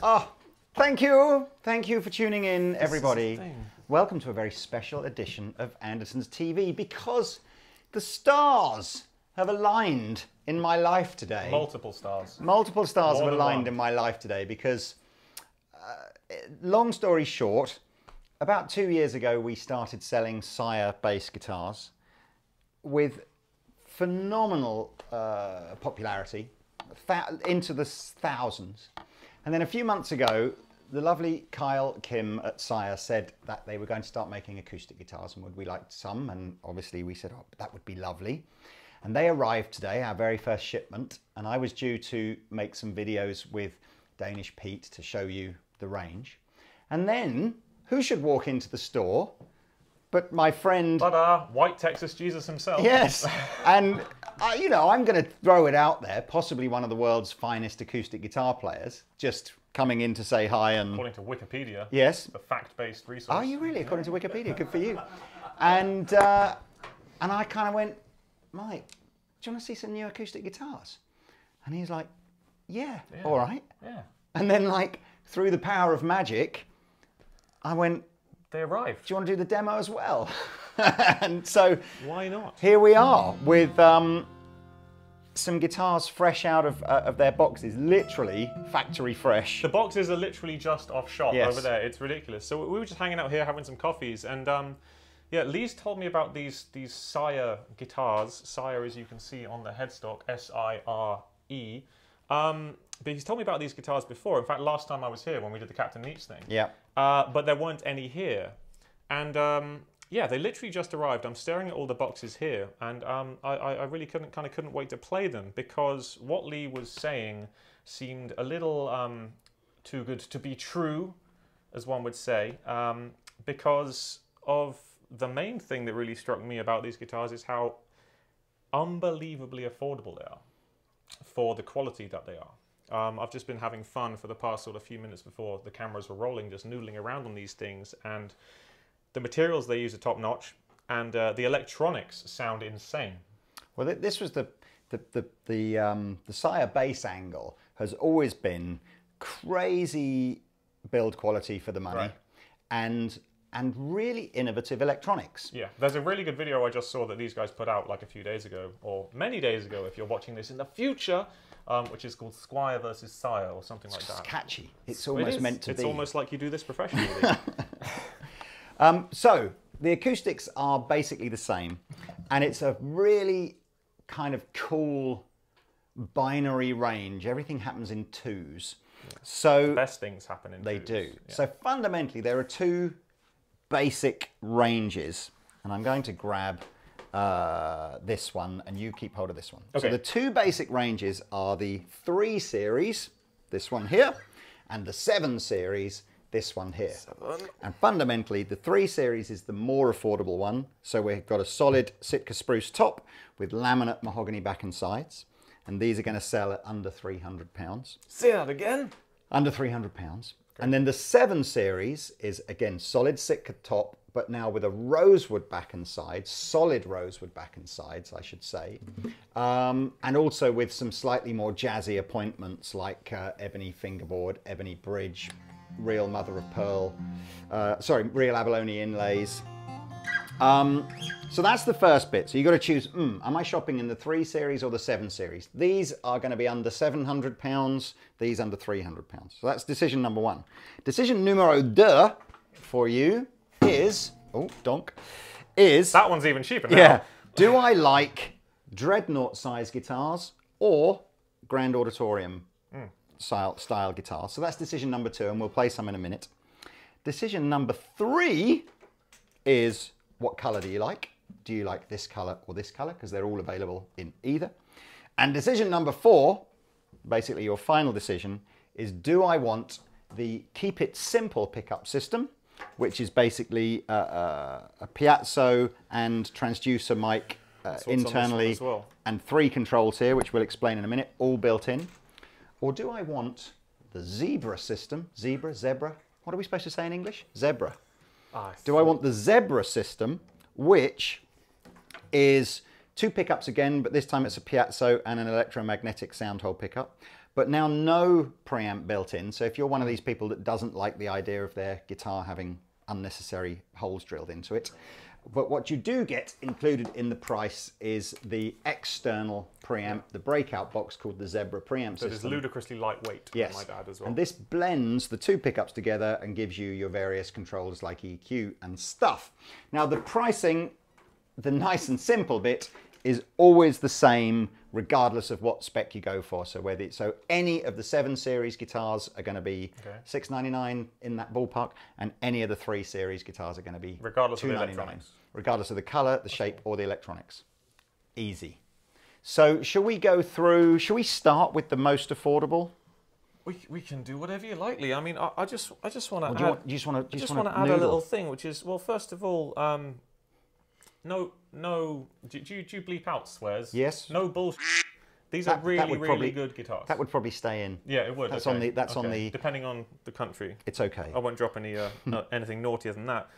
Oh, thank you. Thank you for tuning in, everybody. Welcome to a very special edition of Andertons TV, because the stars have aligned in my life today. Multiple stars. Multiple stars More have than aligned one. in my life today because, long story short, about 2 years ago we started selling Sire bass guitars with phenomenal popularity, into the thousands. And then a few months ago, the lovely Kyle Kim at Sire said that they were going to start making acoustic guitars, and would we like some? And obviously we said, oh, that would be lovely. And they arrived today, our very first shipment, and I was due to make some videos with Danish Pete to show you the range. And then, who should walk into the store but my friend... White Texas Jesus himself. Yes, and you know, I'm going to throw it out there, possibly one of the world's finest acoustic guitar players, just coming in to say hi. And according to Wikipedia. Yes. The fact-based resource. Are you really? According to Wikipedia, good for you. And I kind of went, Mike, do you want to see some new acoustic guitars? And he's like, yeah. All right. Yeah. And then, like, through the power of magic, I went, they arrived. do you want to do the demo as well? And so why not? Here we are with some guitars fresh out of their boxes, literally factory fresh. The boxes are literally just off shop Yes. over there. It's ridiculous. So we were just hanging out here having some coffees, and yeah, Lee's told me about these Sire guitars. Sire, as you can see on the headstock, S-I-R-E. But he's told me about these guitars before. In fact, last time I was here when we did the Captain Neats thing. Yeah. But there weren't any here. And yeah, they literally just arrived. I'm staring at all the boxes here, and I really couldn't wait to play them, because what Lee was saying seemed a little too good to be true, as one would say, because of the main thing that really struck me about these guitars is how unbelievably affordable they are for the quality that they are. I've just been having fun for the past sort of few minutes before the cameras were rolling, just noodling around on these things, and the materials they use are top notch, and the electronics sound insane. Well, this was the Sire bass angle has always been crazy build quality for the money, Right. and really innovative electronics. Yeah, there's a really good video I just saw that these guys put out like a few days ago, or many days ago if you're watching this in the future, which is called Squire versus Sire or something like that. It's catchy. It's almost meant to be. It's almost like you do this professionally. So the acoustics are basically the same, and it's a really kind of cool binary range. Everything happens in twos. Yeah. So The best things happen in they twos. do. Yeah. So fundamentally, there are two basic ranges, and I'm going to grab this one, and you keep hold of this one. Okay. So the two basic ranges are the 3 series, this one here, and the 7 series, this one here. And fundamentally, the 3 series is the more affordable one. So we've got a solid Sitka spruce top with laminate mahogany back and sides, and these are going to sell at under £300. Say that again. Under £300. And then the 7 series is, again, solid Sitka top, but now with a rosewood back and sides, solid rosewood back and sides, I should say. And also with some slightly more jazzy appointments like ebony fingerboard, ebony bridge, real mother of pearl, real abalone inlays. So that's the first bit. So you've got to choose, am I shopping in the 3 series or the 7 series? These are going to be under £700, these under £300. So that's decision number 1. Decision numero 2 for you is, That one's even cheaper now. yeah, do I like Dreadnought size guitars or Grand Auditorium style guitars? So that's decision number 2, and we'll play some in a minute. Decision number 3 is, what color do you like? Do you like this color or this color? Because they're all available in either. And decision number 4, basically your final decision, is do I want the Keep It Simple pickup system, which is basically a piezo and transducer mic internally, as well. and 3 controls here, which we'll explain in a minute, all built in. Or do I want the Zebra system? Zebra? What are we supposed to say in English? Zebra. Do I want the Zebra system, which is 2 pickups again, but this time it's a piezo and an electromagnetic sound hole pickup. but now no preamp built in. So if you're one of these people that doesn't like the idea of their guitar having unnecessary holes drilled into it, but what you do get included in the price is the external preamp, the breakout box called the Zebra preamp system. It is ludicrously lightweight, yes. I might add as well. And this blends the two pickups together and gives you your various controls like EQ and stuff. Now the pricing, the nice and simple bit, is always the same regardless of what spec you go for. So any of the 7 Series guitars are going to be $699 in that ballpark, and any of the 3 Series guitars are going to be regardless of the $299, regardless of the color, the shape, or the electronics. Easy. So shall we go through? Shall we start with the most affordable? We can do whatever you like, Lee. I mean, I just want to add. Do you just want to add a little thing, which is, well, first of all, no. Do you bleep out swears? Yes. No bullshit. These are really good guitars. That would probably stay in. Yeah, it would. That's okay. on the. Depending on the country. It's okay. I won't drop any anything naughtier than that.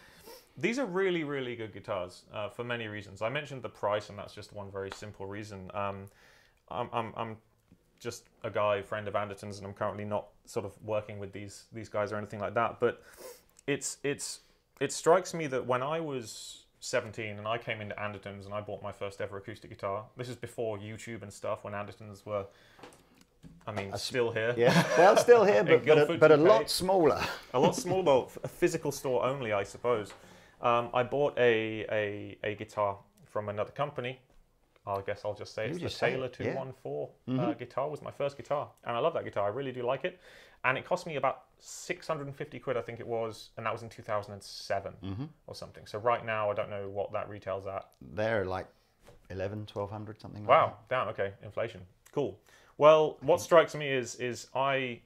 These are really good guitars for many reasons. I mentioned the price, and that's just one very simple reason. I'm just a guy, friend of Andertons, and I'm currently not sort of working with these guys or anything like that. But it strikes me that when I was 17 and I came into Andertons and I bought my first ever acoustic guitar. This is before YouTube and stuff, when Andertons were, I mean, still here. Yeah, well, still here, but a lot smaller. A lot smaller, a physical store only, I suppose. I bought a guitar from another company. I guess I'll just say it's the Taylor 214 guitar. Was my first guitar, and I love that guitar. I really do like it. And it cost me about 650 quid, I think it was, and that was in 2007 or something. So right now, I don't know what that retails at. They're like 11, 1200, something like wow, that. Damn, okay, inflation. Cool. Well, what strikes me is I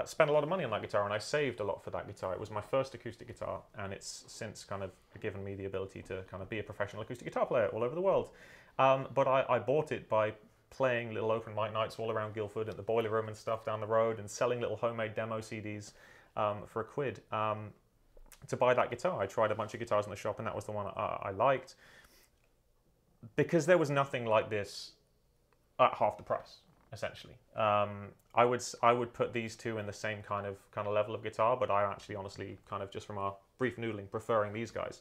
spent a lot of money on that guitar, and I saved a lot for that guitar. It was my first acoustic guitar, and it's since kind of given me the ability to kind of be a professional acoustic guitar player all over the world. But I bought it by playing little open mic nights all around Guildford at the Boiler Room and stuff down the road, and selling little homemade demo CDs for £1 to buy that guitar. I tried a bunch of guitars in the shop, and that was the one I liked, because there was nothing like this at half the price, essentially. I would put these two in the same kind of level of guitar, but I actually honestly, kind of just from our brief noodling, preferring these guys.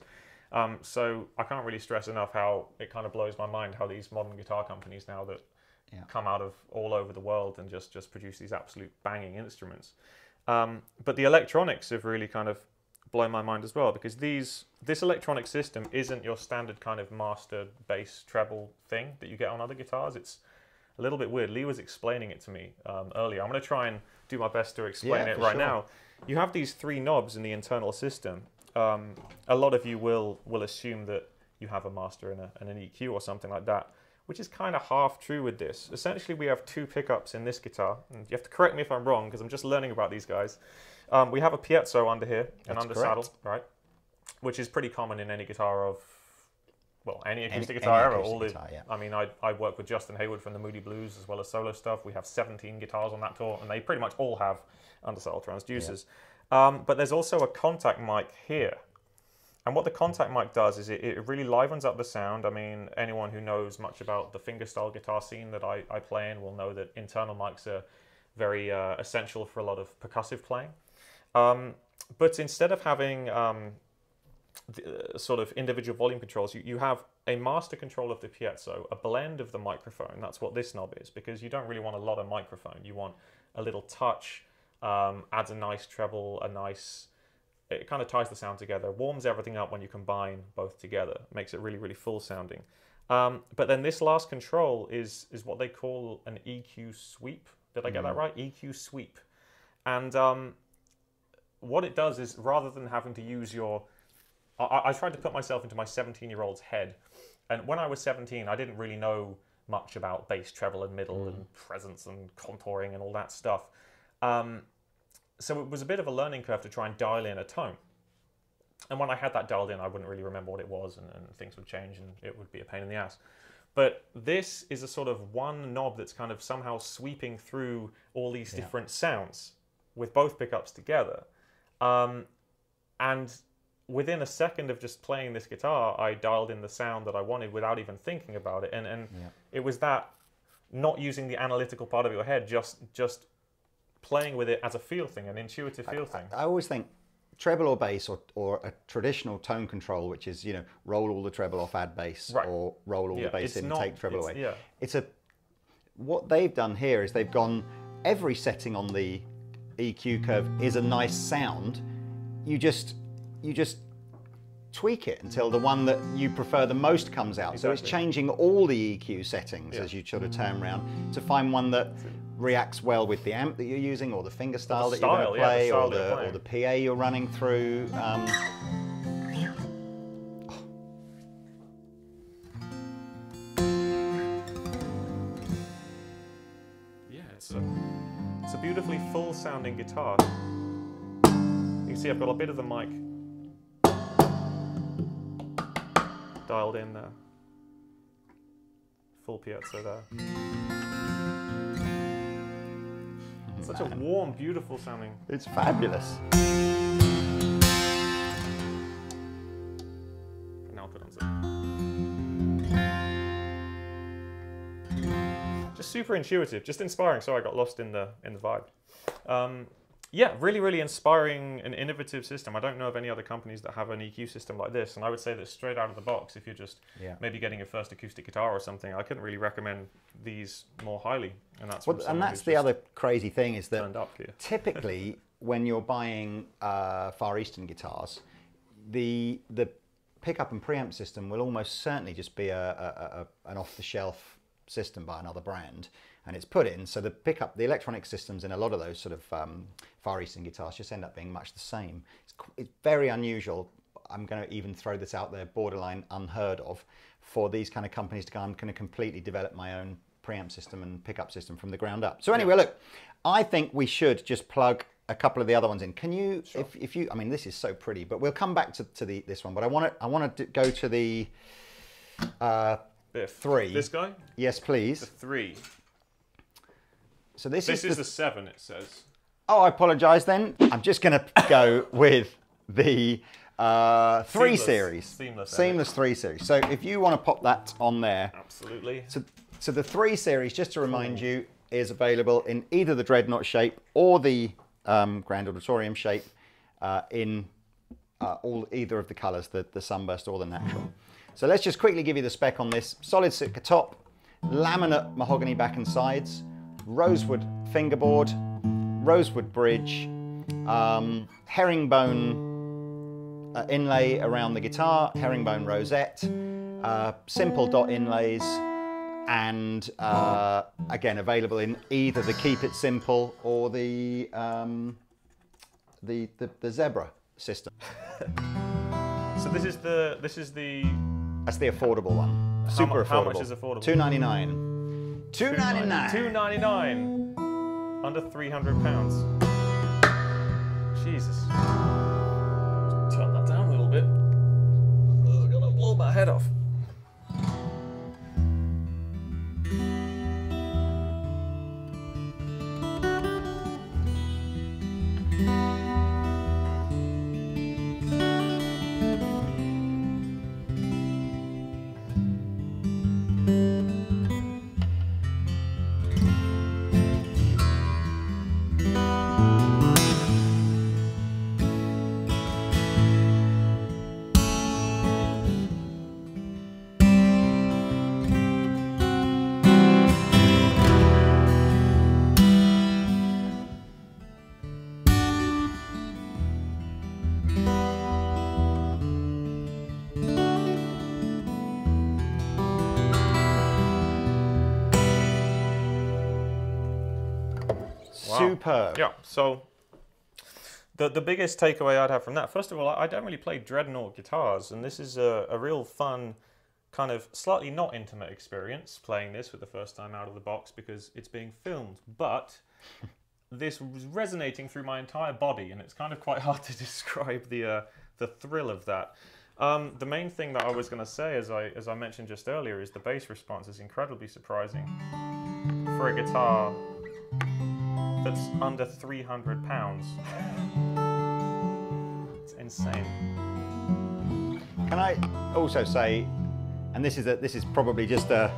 So I can't really stress enough how it kind of blows my mind how these modern guitar companies now that come out of all over the world and just produce these absolute banging instruments. But the electronics have really kind of blown my mind as well, because this electronic system isn't your standard kind of master bass treble thing that you get on other guitars. It's a little bit weird. Lee was explaining it to me earlier. I'm going to try and do my best to explain it right now. You have these 3 knobs in the internal system. A lot of you will assume that you have a master and an EQ or something like that, which is kind of half true with this. Essentially, we have 2 pickups in this guitar, and you have to correct me if I'm wrong, because I'm just learning about these guys. We have a piezo under here, and under saddle, right, which is pretty common in any guitar of, well, any acoustic guitar ever. I mean, I work with Justin Hayward from the Moody Blues as well as solo stuff. We have 17 guitars on that tour, and they pretty much all have undersaddle transducers. But there's also a contact mic here. And what the contact mic does is it really livens up the sound. I mean, anyone who knows much about the fingerstyle guitar scene that I play in will know that internal mics are very essential for a lot of percussive playing. But instead of having sort of individual volume controls, you have a master control of the piezo, a blend of the microphone. That's what this knob is, because you don't really want a lot of microphone. You want a little touch, adds a nice treble, it kind of ties the sound together, warms everything up when you combine both together, makes it really full sounding. But then this last control is what they call an EQ sweep. Did I get that right? EQ sweep. And what it does is, rather than having to use your... I tried to put myself into my 17-year-old's head. And when I was 17, I didn't really know much about bass, treble, and middle, and presence, and contouring, and all that stuff. So it was a bit of a learning curve to try and dial in a tone. And when I had that dialed in, I wouldn't really remember what it was, and things would change, and it would be a pain in the ass. But this is a sort of one knob that's kind of somehow sweeping through all these different sounds with both pickups together. And within a second of just playing this guitar, I dialed in the sound that I wanted without even thinking about it. And it was that not using the analytical part of your head, just playing with it as a feel thing, an intuitive feel thing. I always think treble or bass or a traditional tone control, which is, you know, roll all the treble off, add bass, Right. or roll all the bass in and take treble away. Yeah. What they've done here is they've gone, every setting on the EQ curve is a nice sound. You just tweak it until the one that you prefer the most comes out. Exactly. So it's changing all the EQ settings as you sort of turn around to find one that reacts well with the amp that you're using, or the finger style that you're going to play, or the PA you're running through. Yeah, it's a beautifully full-sounding guitar. You can see I've got a bit of the mic dialed in there. Full piezo there. Such a warm, beautiful sounding. It's fabulous. Now I'll put on some. Just super intuitive, just inspiring. Sorry, I got lost in the vibe. Yeah, really, really inspiring and innovative system. I don't know of any other companies that have an EQ system like this, and I would say that straight out of the box, if you're just maybe getting your first acoustic guitar or something, I couldn't really recommend these more highly. And that's the other crazy thing is that up here. Typically, when you're buying Far Eastern guitars, the pickup and preamp system will almost certainly just be an off-the-shelf system by another brand, and it's put in, so the electronic systems in a lot of those sort of Far Eastern guitars just end up being much the same. It's very unusual. I'm going to even throw this out there, borderline unheard of, for these kind of companies to go, I'm going to completely develop my own preamp system and pickup system from the ground up. So anyway, look, I think we should just plug a couple of the other ones in. Can you, if you, I mean, this is so pretty, but we'll come back to this one, but I want to go to the 3. This guy? Yes, please. The 3. So this is the 7, it says. Oh, I apologise then. I'm just going to go with the 3 series. Seamless 3 series. So if you want to pop that on there. Absolutely. So the 3 series, just to remind you, is available in either the Dreadnought shape or the Grand Auditorium shape in either of the colours, the Sunburst or the Natural. So let's just quickly give you the spec on this. Solid Sitka top, laminate mahogany back and sides, rosewood fingerboard, rosewood bridge, herringbone inlay around the guitar, herringbone rosette, simple dot inlays, and again available in either the Keep It Simple or the Zebra system. So this is the that's the affordable one. Super affordable. How much is affordable? $299. $299. Under £300. Jesus. Turn that down a little bit. I'm gonna blow my head off. Superb. Yeah, so the biggest takeaway I'd have from that, first of all, I don't really play Dreadnought guitars, and this is a real fun, kind of slightly not intimate experience playing this for the first time out of the box because it's being filmed, but this was resonating through my entire body, and it's kind of quite hard to describe the thrill of that. The main thing that I was going to say, as I mentioned just earlier, is the bass response is incredibly surprising for a guitar that's under £300. It's insane. Can I also say, and this is probably just a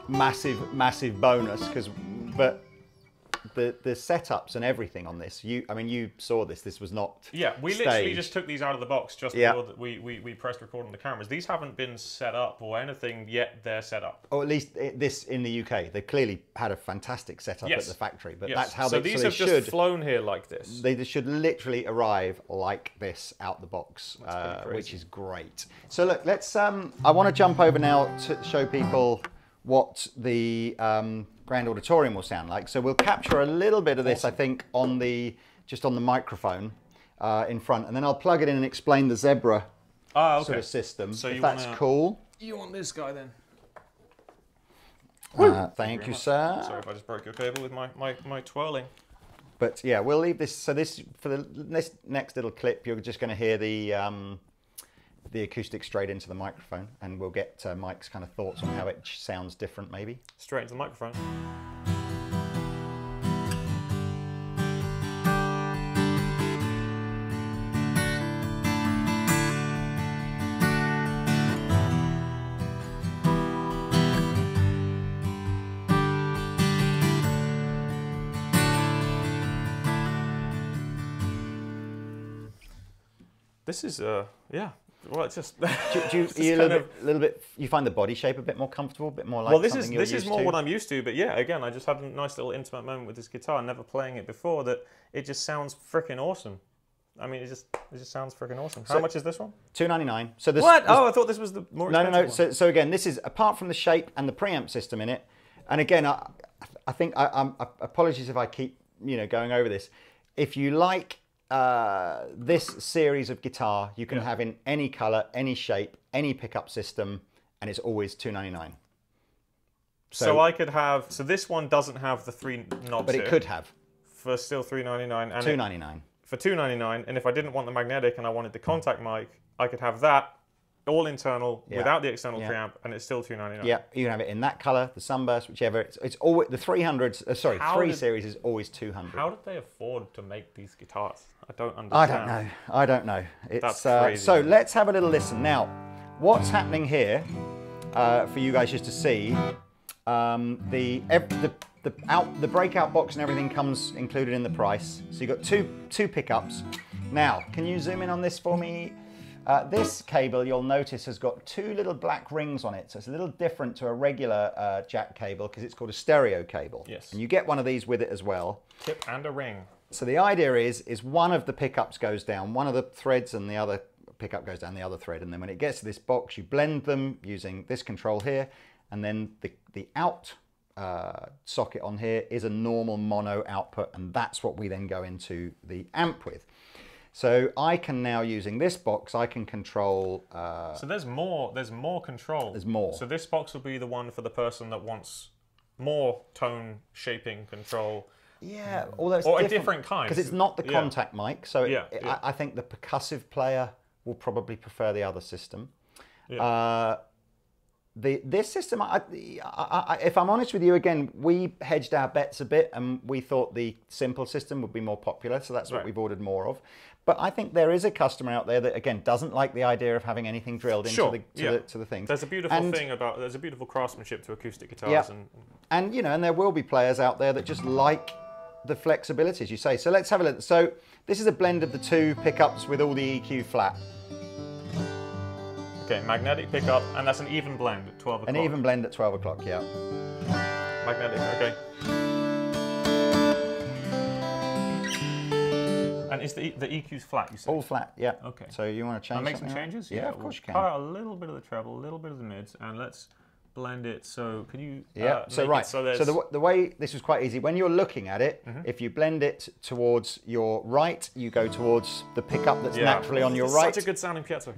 massive bonus but the setups and everything on this, I mean, you saw this. This was not. Yeah, we staged. literally just took these out of the box just before we pressed record on the cameras. These haven't been set up or anything yet. They're set up. Or at least this in the UK. They clearly had a fantastic setup at the factory, but that's how so they. These so have just flown here like this. They should literally arrive like this out the box, which is great. So look, let's. I want to jump over now to show people what the Grand Auditorium will sound like. So we'll capture a little bit of this, I think, on just on the microphone in front, and then I'll plug it in and explain the Zebra sort of system. So if that's cool. You want this guy then? Thank you, sir. Sorry if I just broke your cable with my twirling. But yeah, we'll leave this. So this for this next little clip, you're just going to hear the acoustic straight into the microphone, and we'll get Mike's kind of thoughts on how it sounds different, maybe. Straight into the microphone. This is yeah. Well, it's just. You a little bit. You find the body shape a bit more comfortable, a bit more like. Well, this is more what I'm used to. But yeah, again, I just had a nice little intimate moment with this guitar. Never playing it before. That it just sounds freaking awesome. I mean, it just sounds freaking awesome. How much is this one? $299. So this. What? Oh, I thought this was the more expensive one. So again, this is apart from the shape and the preamp system in it. And again, I think I'm apologies if I keep going over this. If you like. This series of guitar you can have in any color, any shape, any pickup system, and it's always $299. So I could have. So this one doesn't have the 3 knobs. But it could have. For still $399 and $299. For $299, and if I didn't want the magnetic and I wanted the contact mic, I could have that all internal without the external preamp, and it's still $299. Yeah, you can have it in that color, the Sunburst, whichever. It's always the 300s. Sorry, 3 series is always $200. How did they afford to make these guitars? I don't understand. I don't know. That's crazy. So let's have a little listen now. What's happening here for you guys just to see? The breakout box and everything comes included in the price. So you've got two pickups. Now, can you zoom in on this for me? This cable, you'll notice, has got 2 little black rings on it. So it's a little different to a regular jack cable because it's called a stereo cable. Yes. And you get one of these with it as well. Tip and a ring. So the idea is one of the pickups goes down, one of the threads, and the other pickup goes down the other thread. And then when it gets to this box, you blend them using this control here. And then the out socket on here is a normal mono output. And that's what we then go into the amp with. So I can now, using this box, I can control... so there's more control. There's more. So this box will be the one for the person that wants more tone shaping control. Yeah, although it's a different kind. Because it's not the contact mic, so I think the percussive player will probably prefer the other system. Yeah. This system, if I'm honest with you, again, we hedged our bets a bit and we thought the simple system would be more popular, so that's what we've ordered more of. But I think there is a customer out there that, again, doesn't like the idea of having anything drilled into the thing. There's a beautiful thing about, there's a beautiful craftsmanship to acoustic guitars. And there will be players out there that just like the flexibility, as you say. So let's have a look. So this is a blend of the 2 pickups with all the EQ flat. Okay, magnetic pickup, and that's an even blend at 12 o'clock. An even blend at 12 o'clock, yeah. Magnetic, okay. And is the EQ's flat, you said? All flat, yeah. Okay. So you want to change make some changes? Yeah, of course you can. Cut out a little bit of the treble, a little bit of the mids, and let's blend it. So can you the way, this was quite easy. When you're looking at it, if you blend it towards your right, you go towards the pickup that's naturally on your right. Such a good sounding piezo.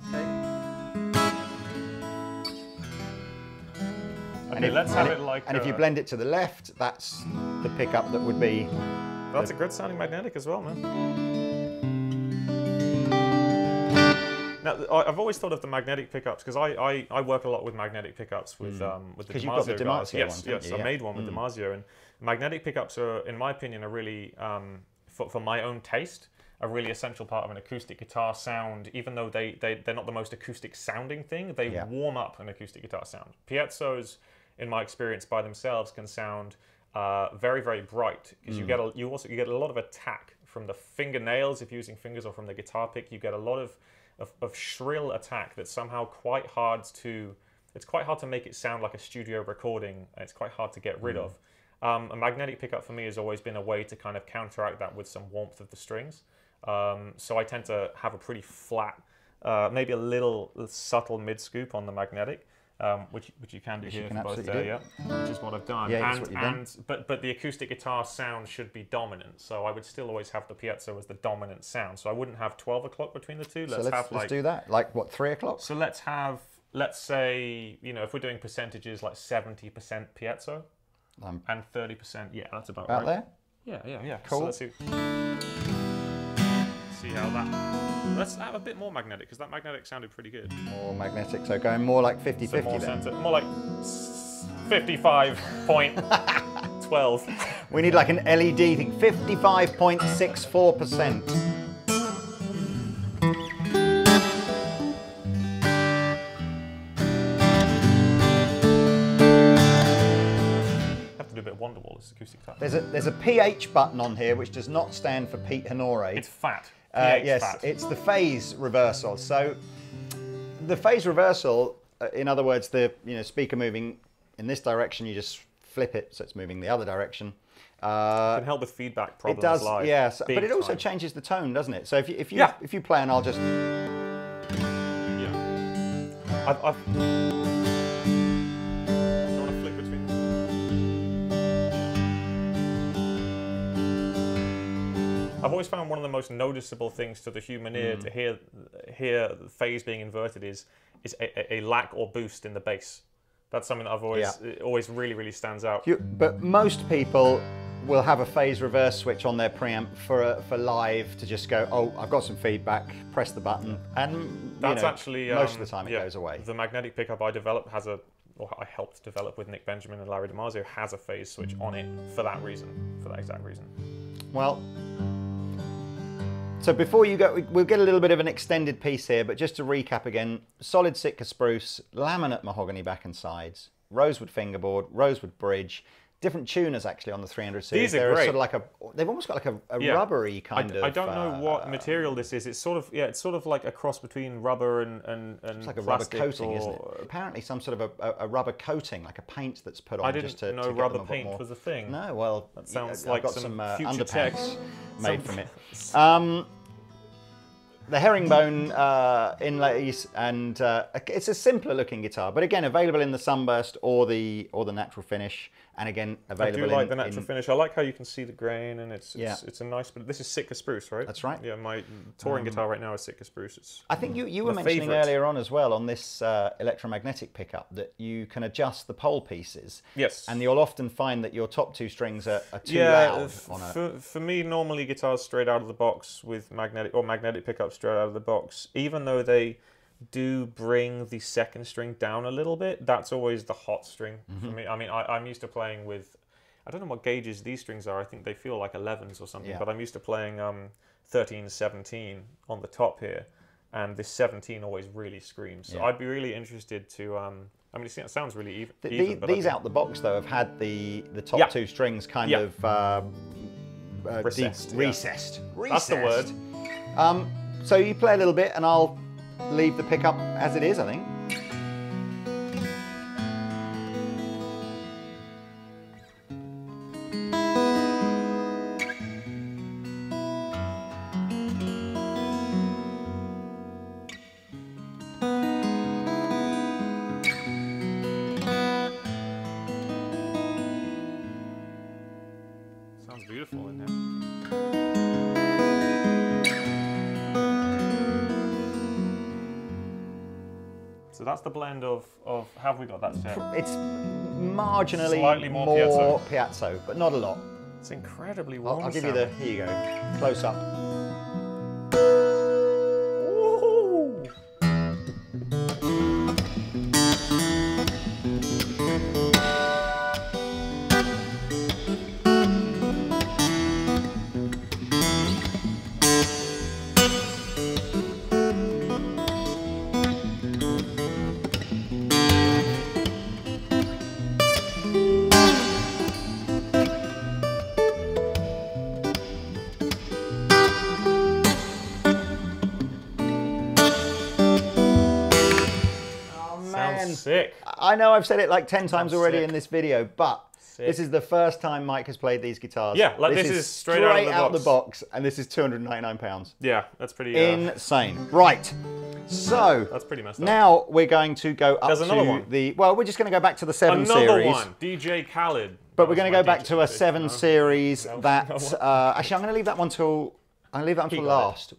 Okay, let's have it like... And if you blend it to the left, that's the pickup that would be... That's a good sounding magnetic as well, man. Now, I've always thought of the magnetic pickups, because I work a lot with magnetic pickups with the Damasio. Because you've got the Damasio guys. Yes, I made one with Damasio, and magnetic pickups are, in my opinion, a really, for my own taste, a really essential part of an acoustic guitar sound. Even though they're not the most acoustic sounding thing, they warm up an acoustic guitar sound. Piezos, in my experience, by themselves can sound very, very bright, because you get a lot of attack from the fingernails if you're using fingers, or from the guitar pick. You get a lot of shrill attack that's somehow quite hard to. It's quite hard to make it sound like a studio recording. It's quite hard to get rid of. A magnetic pickup for me has always been a way to kind of counteract that with some warmth of the strings. So I tend to have a pretty flat, maybe a little subtle mid scoop on the magnetic, which you can do here for both there, yeah, which is what I've done. Yeah, that's what you've done. But the acoustic guitar sound should be dominant, so I would still always have the piezo as the dominant sound. So I wouldn't have 12 o'clock between the two. Let's do that. Like what, 3 o'clock? So let's say, you know, if we're doing percentages, like 70% piezo and 30%, yeah, that's about right. There? Yeah. Cool. So let's see how that. Let's have a bit more magnetic, because that magnetic sounded pretty good. More magnetic, so going more like 50-50 then. More like 55.12. We need like an LED thing, 55.64%. Wonderwall, this acoustic guitar. There's a PH button on here, which does not stand for Pete Honore. It's fat. Yes, fat. it's the phase reversal. So the phase reversal, in other words, the speaker moving in this direction, you just flip it so it's moving the other direction. It can help with feedback problems. It does, live. yes, but it also changes the tone, doesn't it? So if you play, and I'll just I've always found one of the most noticeable things to the human ear to hear the phase being inverted is a lack or boost in the bass. That's something that I've always really stands out. But most people will have a phase reverse switch on their preamp for live, to just go, oh, I've got some feedback, press the button, and that's actually most of the time it goes away. The magnetic pickup I developed or I helped develop with Nick Benjamin and Larry DiMarzio, has a phase switch on it for that reason, for that exact reason. Well, so before you go, we'll get a little bit of an extended piece here, but just to recap again, solid Sitka spruce, laminate mahogany back and sides, rosewood fingerboard, rosewood bridge, different tuners actually on the 300 series. These are great. Sort of like they've almost got like a rubbery kind of. I don't know what material this is. It's sort of like a cross between rubber and it's like a rubber coating, isn't it? Apparently some sort of a rubber coating, like a paint that's put on. I didn't know rubber paint was a thing. No, well, that sounds I've like got some future underpants made from it. The herringbone inlays, and it's a simpler looking guitar, but again available in the sunburst or the natural finish, and again available. I do like the natural finish. I like how you can see the grain, and it's a nice. But this is Sitka spruce, right? That's right. Yeah, my touring guitar right now is Sitka spruce. I think you were mentioning earlier on as well on this electromagnetic pickup that you can adjust the pole pieces. Yes. And you'll often find that your top two strings are too loud. For me, normally guitars straight out of the box with magnetic pickups straight out of the box, even though they do bring the second string down a little bit, that's always the hot string for me. I mean, I'm used to playing with, I don't know what gauges these strings are. I think they feel like 11s or something, but I'm used to playing 13, 17 on the top here, and this 17 always really screams. So I'd be really interested to, I mean, it sounds really even. These out the box though have had the top two strings kind of recessed. Recessed. That's the word. So you play a little bit, and I'll leave the pickup as it is, I think. Sounds beautiful in here. So that's the blend of how have we got that set? It's marginally slightly more piezo, but not a lot. It's incredibly warm. I'll give you the, here you go, close up. Ooh. again. Sick. I know I've said it like 10 times already sick. in this video, but this is the first time Mike has played these guitars. Yeah, like this is straight out the box, and this is £299. Yeah, that's pretty insane. Right. So that's pretty messed up. Now we're going to go up to the. Well, we're just going to go back to the 7 series. Another one, DJ Khaled. But we're going to go back to a 7 series that. Actually, I'm going to leave that one till. I'll leave that until last.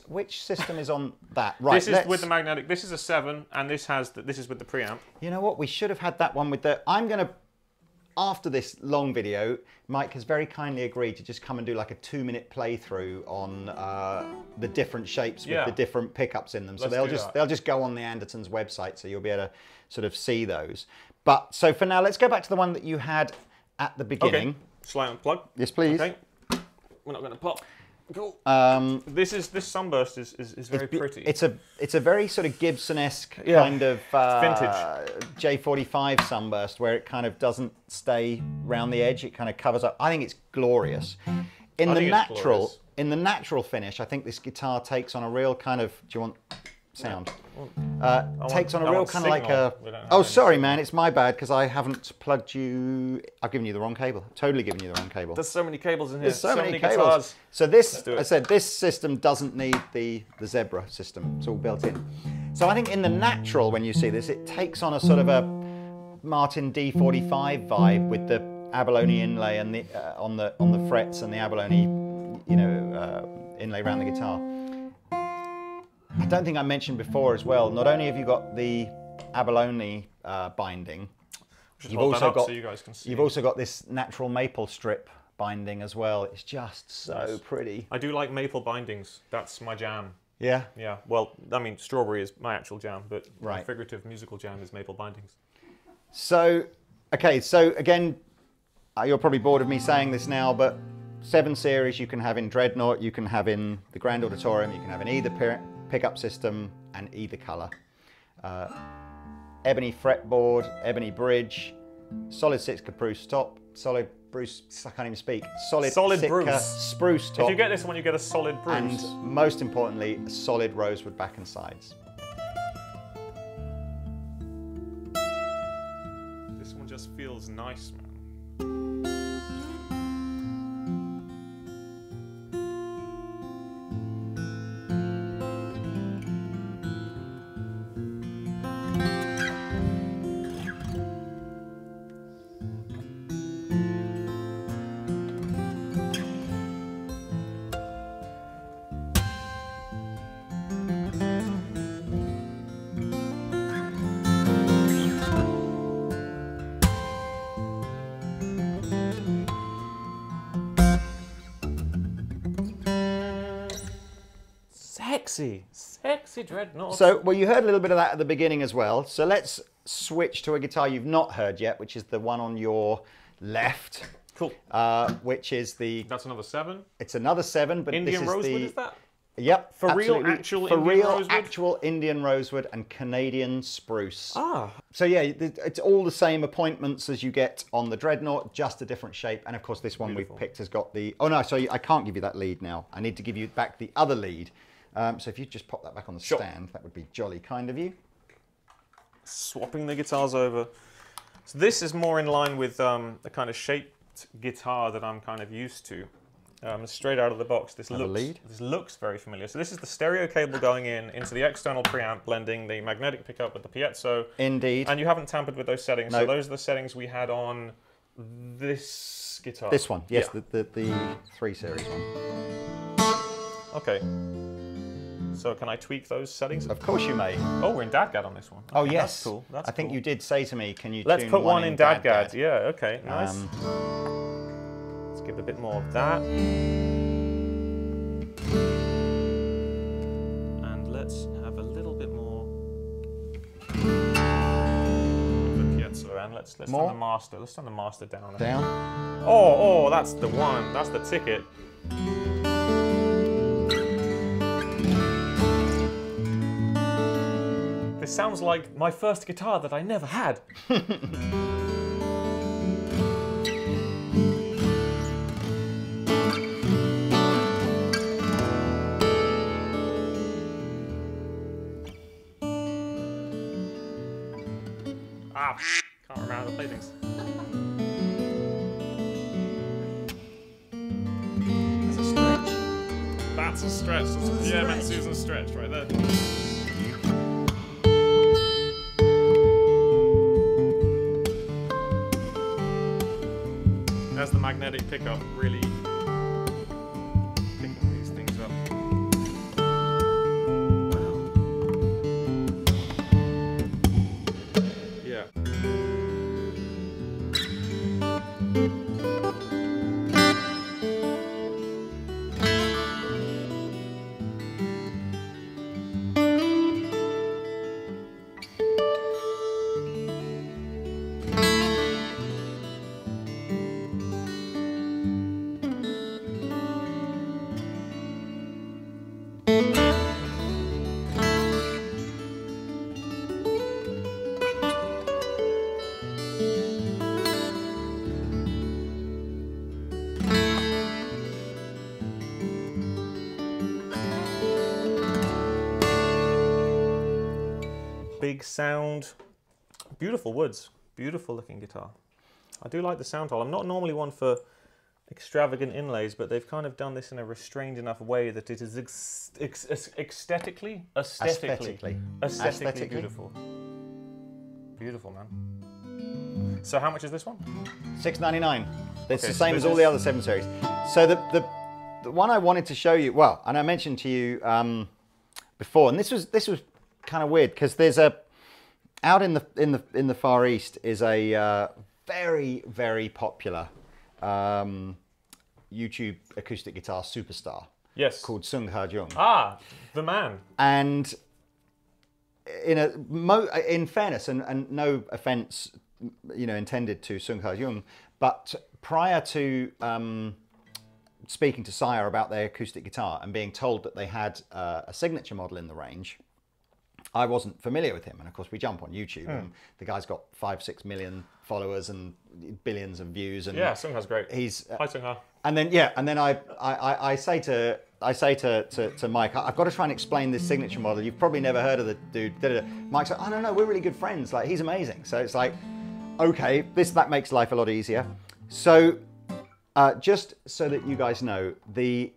Which system is on that? Right. This is with the magnetic. This is a 7, and this is with the preamp. You know what? We should have had that one with the. I'm going to. After this long video, Mike has very kindly agreed to just come and do like a 2-minute playthrough on the different shapes with the different pickups in them. So they'll just go on the Andertons website, so you'll be able to sort of see those. But so for now, let's go back to the one that you had at the beginning. Okay. Shall I unplug? Yes, please. Okay. We're not going to pop. Cool. This sunburst is very pretty. It's a very sort of Gibson-esque kind of vintage J45 sunburst where it kind of doesn't stay round the edge. It kind of covers up. I think it's glorious. In the natural finish, I think this guitar takes on a real kind of. Do you want sound? Takes on a real kind of like a. Oh, sorry, man. It's my bad because I haven't plugged you. I've given you the wrong cable. Totally given you the wrong cable. There's so many cables in here. There's so many cables. Guitars. So this, I said, this system doesn't need the Zebra system. It's all built in. So I think in the natural, when you see this, it takes on a sort of a Martin D45 vibe with the abalone inlay and the on the frets and the abalone, inlay around the guitar. I don't think I mentioned before as well, not only have you got the abalone binding, you've also got this natural maple strip binding as well. It's just so pretty. I do like maple bindings. That's my jam. Yeah? Yeah. Well, I mean, strawberry is my actual jam, but my figurative musical jam is maple bindings. So, okay, so again, you're probably bored of me saying this now, but 7 series you can have in Dreadnought, you can have in the Grand Auditorium, you can have in either pickup system and either colour. Ebony fretboard, ebony bridge, solid Sitka spruce top, solid Bruce, I can't even speak, solid Sitka spruce top. If you get this one, you get a solid Bruce. And most importantly, a solid rosewood back and sides. This one just feels nice, man. Sexy Dreadnought. So, well, you heard a little bit of that at the beginning as well. So let's switch to a guitar you've not heard yet, which is the one on your left. Cool. Which is the... That's another 7. It's another 7, but Indian this is rosewood, the... is that? Yep, for real, actual Indian rosewood and Canadian spruce. Ah. So yeah, it's all the same appointments as you get on the Dreadnought, just a different shape. And of course, this one we've picked has got the. Oh no, sorry, I can't give you that lead now. I need to give you back the other lead. So if you just pop that back on the stand, that would be jolly kind of you. Swapping the guitars over. So this is more in line with the kind of shaped guitar that I'm kind of used to. Straight out of the box, this looks very familiar. So this is the stereo cable going into the external preamp, blending the magnetic pickup with the piezo. Indeed. And you haven't tampered with those settings. Nope. So those are the settings we had on this guitar. This one, yes, yeah. the 3 series one. Okay. So can I tweak those settings? Of course you may. Oh, we're in DADGAD on this one. Okay, oh yes. That's cool. That's I think you did say to me, can you Let's tune put one in DADGAD. DADGAD? Yeah, okay, nice. Let's give a bit more of that. And let's have a little bit more of the piezo. And let's turn the master. Let's turn the master down. Down. Oh, that's the one. That's the ticket. This sounds like my first guitar that I never had. Ah, can't remember how to play things. That's a stretch. That's a stretch. That's a Pierre and Susan stretch right there. That's the magnetic pickup really picking these things up. Yeah. Big sound, beautiful woods, beautiful looking guitar. I do like the sound hole. I'm not normally one for extravagant inlays, but they've kind of done this in a restrained enough way that it is aesthetically beautiful. Beautiful, man. So how much is this one? $6.99. It's Okay, the same so as all the other 7 Series. So the one I wanted to show you, well, and I mentioned to you before, and this was kind of weird because there's out in the Far East is a very popular YouTube acoustic guitar superstar. Yes. Called Sung Ha Jung. Ah, the man. And in fairness, and no offense, intended to Sung Ha Jung, but prior to speaking to Sire about their acoustic guitar and being told that they had a signature model in the range, I wasn't familiar with him. And of course we jump on YouTube and the guy's got 5-6 million followers and billions of views. And yeah, Sung Ha's great. He's hi Sung Ha. And then I say to Mike, I've got to try and explain this signature model. You've probably never heard of the dude. Mike's like, oh no, we're really good friends. Like, he's amazing. So it's like, okay, that makes life a lot easier. So just so that you guys know, the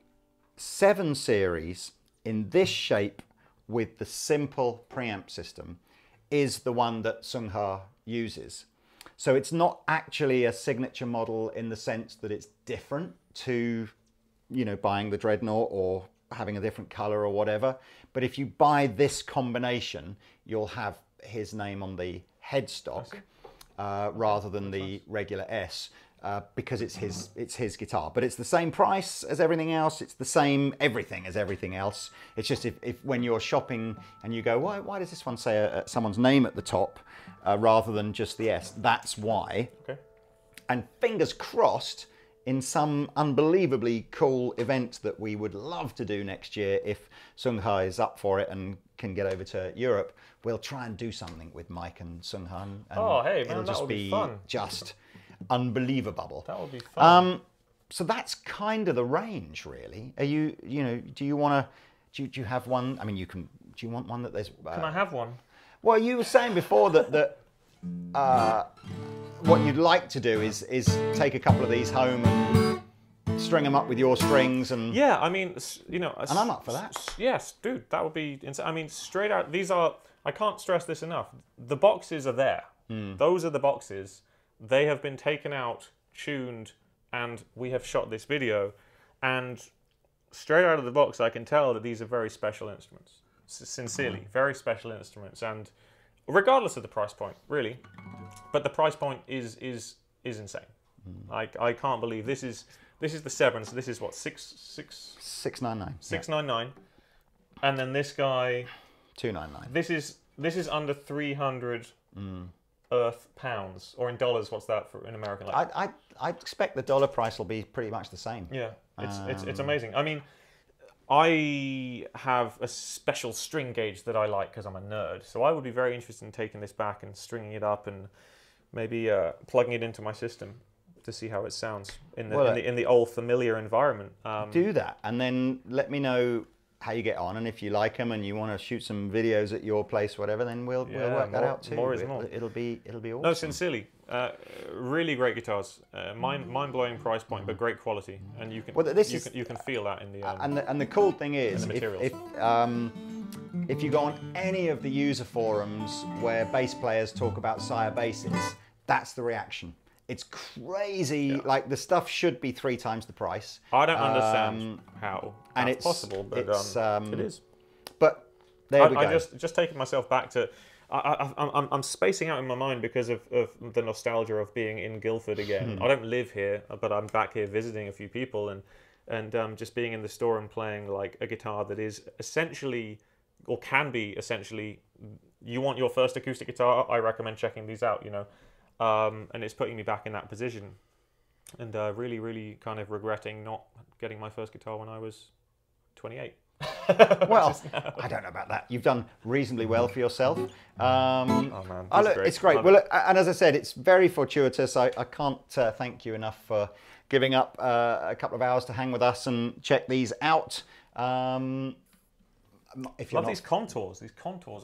7 Series in this shape with the simple preamp system is the one that Sung Ha uses. So it's not actually a signature model in the sense that it's different to, buying the Dreadnought or having a different color or whatever. But if you buy this combination, you'll have his name on the headstock rather than the regular S. Because it's his guitar, but it's the same price as everything else. It's the same everything as everything else. It's just if when you're shopping and you go, why does this one say someone's name at the top rather than just the S? That's why. Okay. And fingers crossed, in some unbelievably cool event that we would love to do next year, if Sung Ha is up for it and can get over to Europe, we'll try and do something with Mike and Sung Ha. And oh, hey, man, it'll just be fun. Just unbelievable. That would be fun. So that's kind of the range, really. Are you, do you want to, do you have one? I mean, do you want one that there's... Can I have one? Well, you were saying before that what you'd like to do is take a couple of these home and string them up with your strings and... Yeah, I mean, And I'm up for that. Yes, dude, that would be insane. I mean, straight out, these are... I can't stress this enough. The boxes are there. Those are the boxes. They have been taken out, tuned, and we have shot this video. And straight out of the box, I can tell that these are very special instruments. Sincerely, very special instruments. And regardless of the price point, really. But the price point is insane. I can't believe this is the 7. So this is what, $699. $699. And then this guy $299. This is under 300 Earth pounds, or in dollars, what's that for in American? Like, I expect the dollar price will be pretty much the same. Yeah, it's amazing. I mean, I have a special string gauge that I like because I'm a nerd. So I would be very interested in taking this back and stringing it up and maybe plugging it into my system to see how it sounds in the old familiar environment. Do that, and then let me know how you get on, and if you like them and you want to shoot some videos at your place, whatever, then we'll work that out too. More is more. It'll be awesome. No, sincerely, really great guitars. Mind-blowing price point, but great quality, and you can you can feel that in the and the cool thing is, if you go on any of the user forums where bass players talk about Sire basses, that's the reaction. It's crazy. Yeah. Like, the stuff should be 3 times the price. I don't understand how that's possible, but it is. But there we go. I just taking myself back to. I'm spacing out in my mind because of the nostalgia of being in Guildford again. I don't live here, but I'm back here visiting a few people, and just being in the store and playing like a guitar that is essentially, or can be essentially, you want your first acoustic guitar, I recommend checking these out, you know. And it's putting me back in that position, and really, really kind of regretting not getting my first guitar when I was 28. Well, I don't know about that. You've done reasonably well for yourself. Oh man, it's great. Well, and as I said, it's very fortuitous. I can't thank you enough for giving up a couple of hours to hang with us and check these out. Love these contours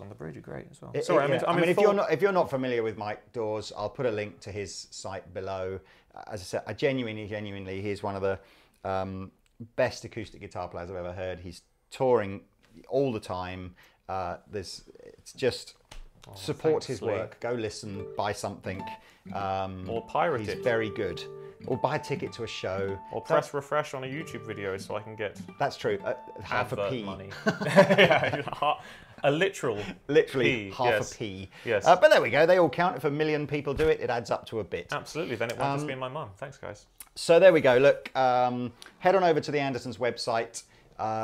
on the bridge are great as well. Sorry, if you're not familiar with Mike Dawes, I'll put a link to his site below. As I said, I genuinely, he's one of the best acoustic guitar players I've ever heard. He's touring all the time. Support his work. Go listen, buy something. Or pirate it. He's very good. Or buy a ticket to a show. Or press refresh on a YouTube video so I can get... That's true. Half a p. Money. Yeah, a literally p, half a p. Yes. But there we go. They all count. If 1 million people do it, it adds up to a bit. Absolutely. Then it won't just be my mum. Thanks, guys. So there we go. Look, head on over to the Andertons website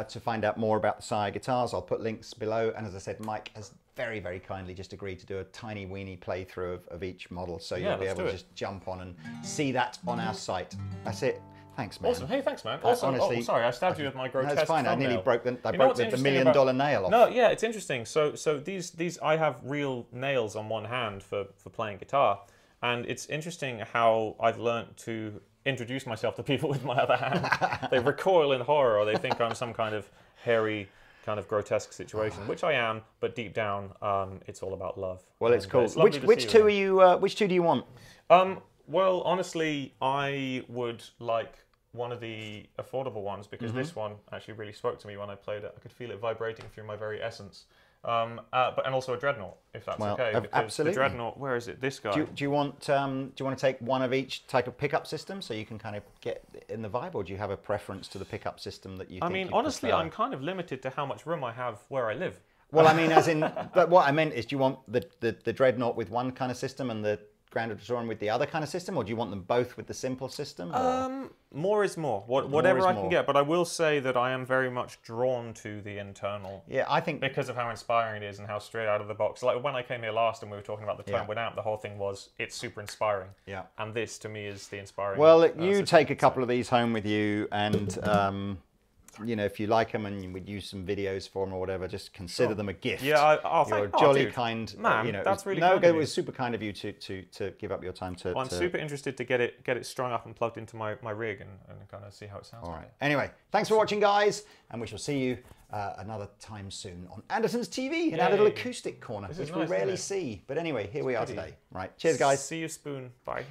to find out more about the Sire guitars. I'll put links below. And as I said, Mike has very, very kindly just agreed to do a tiny weeny playthrough of each model, so you'll be able to just jump on and see that on our site. That's it. Thanks, man. Awesome. Hey, thanks, man. Also, honestly, sorry, I stabbed you with my grotesque That's fine. thumbnail. I nearly broke the $1 million nail off. No, yeah, it's interesting. So these I have real nails on one hand for playing guitar, and it's interesting how I've learnt to introduce myself to people with my other hand. They recoil in horror, or they think I'm some kind of hairy, kind of grotesque situation, which I am, but deep down, it's all about love. Well, it's cool. Which two are you? Which two do you want? Well, honestly, I would like one of the affordable ones, because this one actually really spoke to me when I played it. I could feel it vibrating through my very essence. And also a Dreadnought, if that's okay. Because absolutely. The Dreadnought, where is it? This guy. Do you want to take one of each type of pickup system so you can kind of get in the vibe, or do you have a preference to the pickup system that you? I mean, honestly, I'm kind of limited to how much room I have where I live. Well, I mean, but what I meant is, do you want the Dreadnought with one kind of system and the Grand Auditorium with the other kind of system, or do you want them both with the simple system? More is more. Whatever I can get, but I will say that I am very much drawn to the internal. Yeah, I think because of how inspiring it is and how straight out of the box. Like when I came here last and we were talking about the tone wood amp, the whole thing was it's super inspiring. Yeah. And this to me is the inspiring. Well, you take a couple of these home with you, and you know, if you like them and you would use some videos for them or whatever, just consider them a gift. Yeah, you're a jolly kind man. You know, that's really kind of it was super kind of you to give up your time to. Well, I'm super interested to get it strung up and plugged into my rig and kind of see how it sounds. All right. Anyway, thanks for watching, guys, and we shall see you another time soon on Andertons TV in our little acoustic corner, which we rarely see. But anyway, here we are today. Right. Cheers, guys. See you, Spoon. Bye.